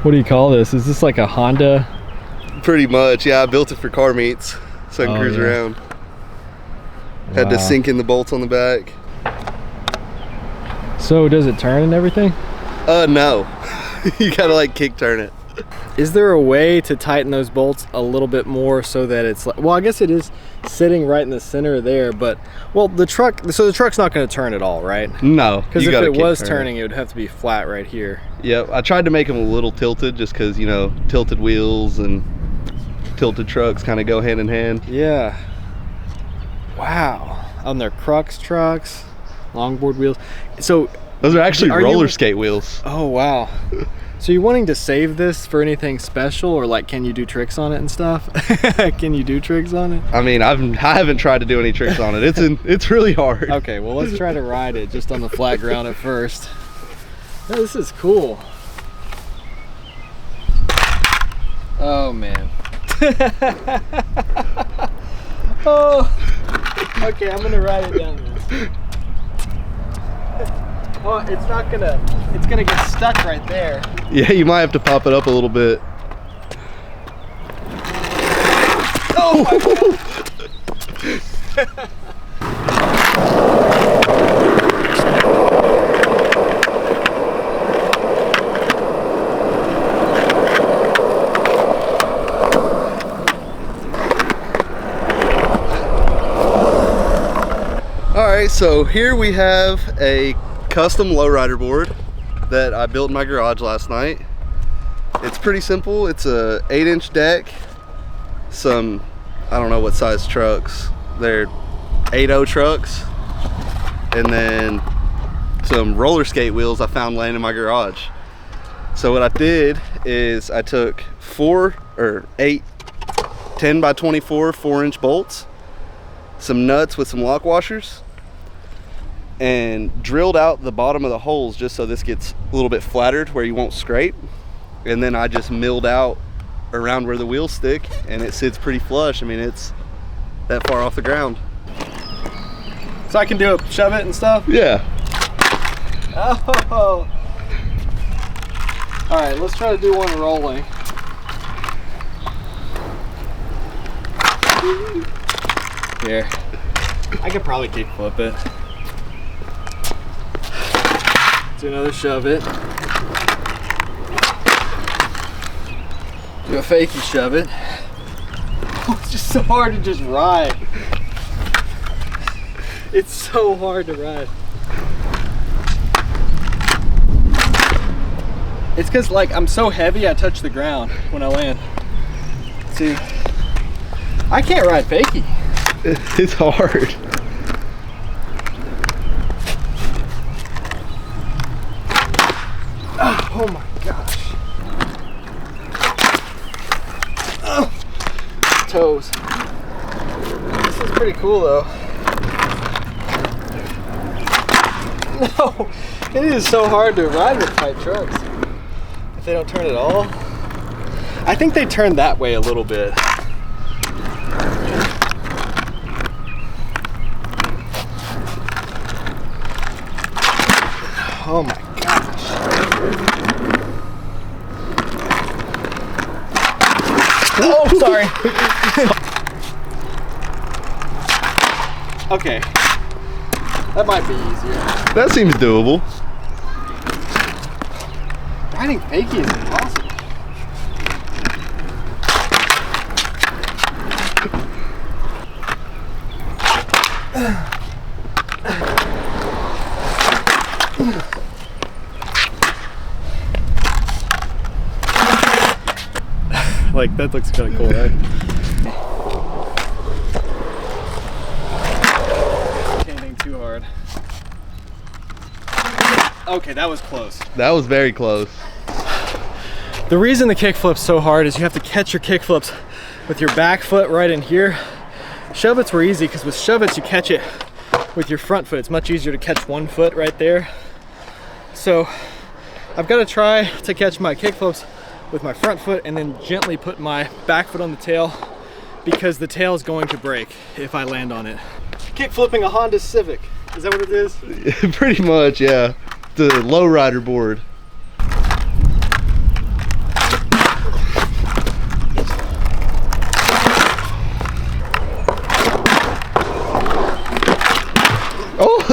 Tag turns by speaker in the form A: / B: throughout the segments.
A: What do you call this? Is this like a Honda?
B: Pretty much, yeah. I built it for car meets so I can cruise around. Had to sink in the bolts on the back.
A: So does it turn and everything?
B: No. You gotta like kick turn it.
A: Is there a way to tighten those bolts a little bit more so that it's like, well, I guess it is sitting right in the center there, but well, the truck's not going to turn at all, right?
B: No,
A: because if it was turning, it would have to be flat right here.
B: Yep, I tried to make them a little tilted just because, you know, tilted wheels and tilted trucks kind of go hand in hand.
A: Yeah. Wow. On their Crux trucks, longboard wheels. So
B: those are actually roller skate wheels.
A: Oh wow. So you're wanting to save this for anything special, or like, can you do tricks on it and stuff? Can you do tricks on it?
B: I mean, I haven't tried to do any tricks on it. It's really hard.
A: Okay, well let's try to ride it just on the flat ground at first. Oh, this is cool. Oh man. Oh. Okay, I'm gonna ride it down this. Oh, it's gonna get stuck right there.
B: Yeah, you might have to pop it up a little bit.
A: Oh my God.
B: All right, so here we have a custom lowrider board that I built in my garage last night. It's pretty simple. It's a 8-inch deck, some, I don't know what size trucks, they're 8.0 trucks, and then some roller skate wheels I found laying in my garage. So what I did is I took 8 10 by 24 4-inch bolts, some nuts with some lock washers, and drilled out the bottom of the holes just so this gets a little bit flattered where you won't scrape. And then I just milled out around where the wheels stick, and it sits pretty flush. I mean, it's that far off the ground.
A: So I can do it, shove it and stuff?
B: Yeah.
A: Oh. All right, let's try to do one rolling. Here, I could probably kickflip it. Do another shove it. Do a fakey shove it. Oh, it's just so hard to just ride. It's so hard to ride. It's because like I'm so heavy I touch the ground when I land. See, I can't ride fakey.
B: It's hard.
A: Oh my gosh. Oh, toes. This is pretty cool though. No, it is so hard to ride with tight trucks. If they don't turn at all. I think they turn that way a little bit. Oh my gosh. Oh, sorry. Okay. That might be easier.
B: That seems doable.
A: Riding fakey is impossible. Like, that looks kind of cool, right? Can't aim too hard. Okay, that was close.
B: That was very close.
A: The reason the kickflip's so hard is you have to catch your kickflips with your back foot right in here. Shove-its were easy because with shove-its you catch it with your front foot. It's much easier to catch one foot right there. So I've got to try to catch my kickflips with my front foot and then gently put my back foot on the tail because the tail is going to break if I land on it. Kickflipping a Honda Civic, is that what it is?
B: Pretty much, yeah. The lowrider board.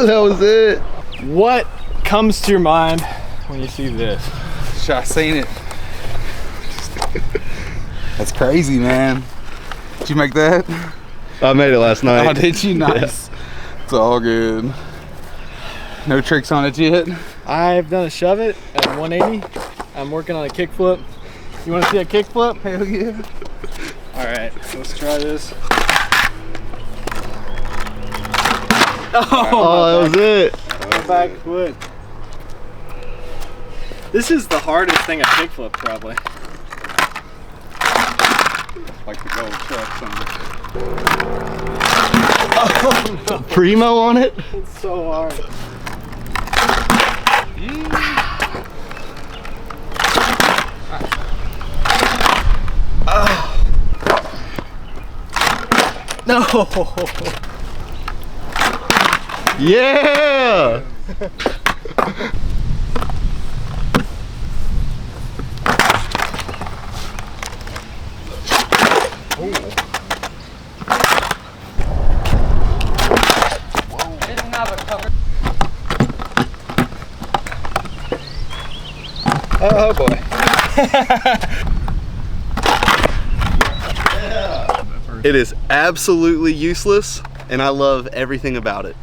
B: That was it.
A: What comes to your mind when you see this?
C: I seen it. That's crazy, man. Did you make that?
B: I made it last night.
C: Oh, did you? Nice. It's all good. No tricks on it yet?
A: I've done a shove it at 180. I'm working on a kickflip. You want to see a kickflip?
C: Hell yeah.
A: All right, so let's try this.
B: Oh, that was it.
A: Back foot. This is the hardest thing a kickflip, probably.
C: Like the gold trucks on
B: Oh, no. Primo on it?
A: It's so hard. No.
B: Yeah.
A: Oh boy.
B: It is absolutely useless, and I love everything about it.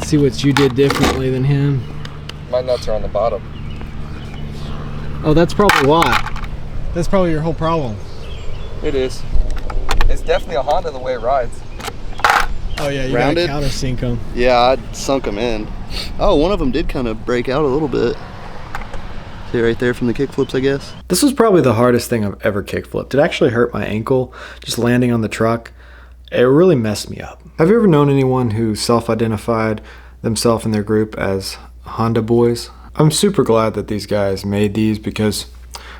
A: See what you did differently than him.
C: My nuts are on the bottom.
A: Oh, that's probably why. That's probably your whole problem.
C: It is. It's definitely a Honda the way it rides.
A: Oh yeah, you
B: Rounded?
A: gotta countersink them.
B: Yeah, I sunk them in. Oh, one of them did kind of break out a little bit. See right there from the kickflips, I guess.
A: This was probably the hardest thing I've ever kickflipped. It actually hurt my ankle just landing on the truck. It really messed me up. Have you ever known anyone who self-identified themselves and their group as Honda boys? I'm super glad that these guys made these because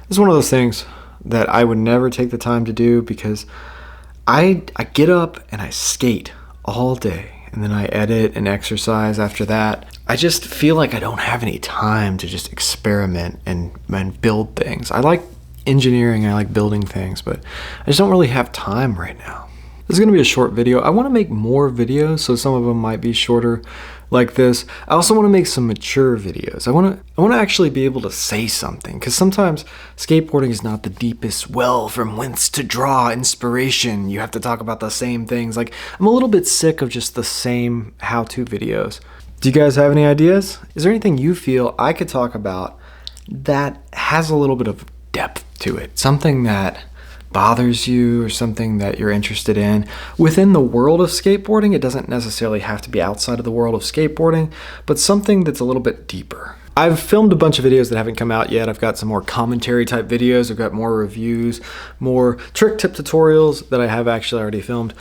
A: it's one of those things that I would never take the time to do because I get up and I skate all day. And then I edit and exercise after that. I just feel like I don't have any time to just experiment and build things. I like engineering, I like building things, but I just don't really have time right now. This is gonna be a short video. I wanna make more videos, so some of them might be shorter like this. I also wanna make some mature videos. I wanna actually be able to say something, because sometimes skateboarding is not the deepest well from whence to draw inspiration. You have to talk about the same things. Like, I'm a little bit sick of just the same how-to videos. Do you guys have any ideas? Is there anything you feel I could talk about that has a little bit of depth to it? Something that bothers you or something that you're interested in within the world of skateboarding. It doesn't necessarily have to be outside of the world of skateboarding, but something that's a little bit deeper. I've filmed a bunch of videos that haven't come out yet. I've got some more commentary type videos. I've got more reviews, more trick tip tutorials that I have actually already filmed.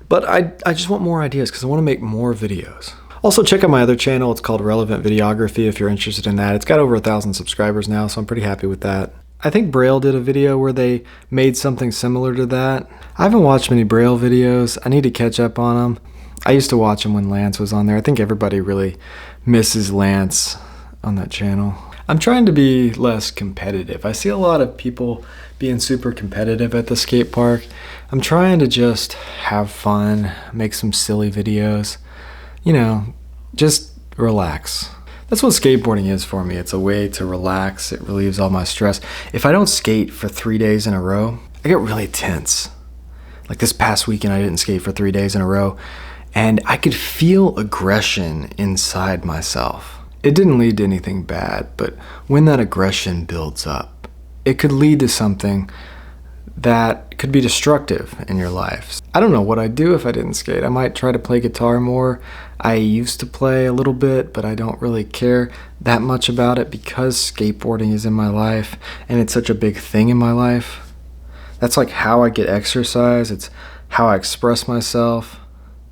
A: But I just want more ideas because I want to make more videos. Also, check out my other channel. It's called Relevant Videography if you're interested in that. It's got over 1,000 subscribers now, so I'm pretty happy with that. I think Braille did a video where they made something similar to that. I haven't watched many Braille videos. I need to catch up on them. I used to watch them when Lance was on there. I think everybody really misses Lance on that channel. I'm trying to be less competitive. I see a lot of people being super competitive at the skate park. I'm trying to just have fun, make some silly videos. You know, just relax. That's what skateboarding is for me. It's a way to relax. It relieves all my stress. If I don't skate for 3 days in a row, I get really tense. Like this past weekend, I didn't skate for 3 days in a row, and I could feel aggression inside myself. It didn't lead to anything bad, but when that aggression builds up, it could lead to something that could be destructive in your life. I don't know what I'd do if I didn't skate. I might try to play guitar more. I used to play a little bit, but I don't really care that much about it because skateboarding is in my life and it's such a big thing in my life. That's like how I get exercise. It's how I express myself.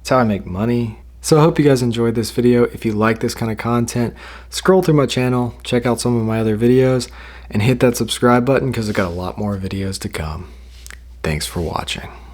A: It's how I make money. So I hope you guys enjoyed this video. If you like this kind of content, scroll through my channel, check out some of my other videos, and hit that subscribe button because I've got a lot more videos to come. Thanks for watching.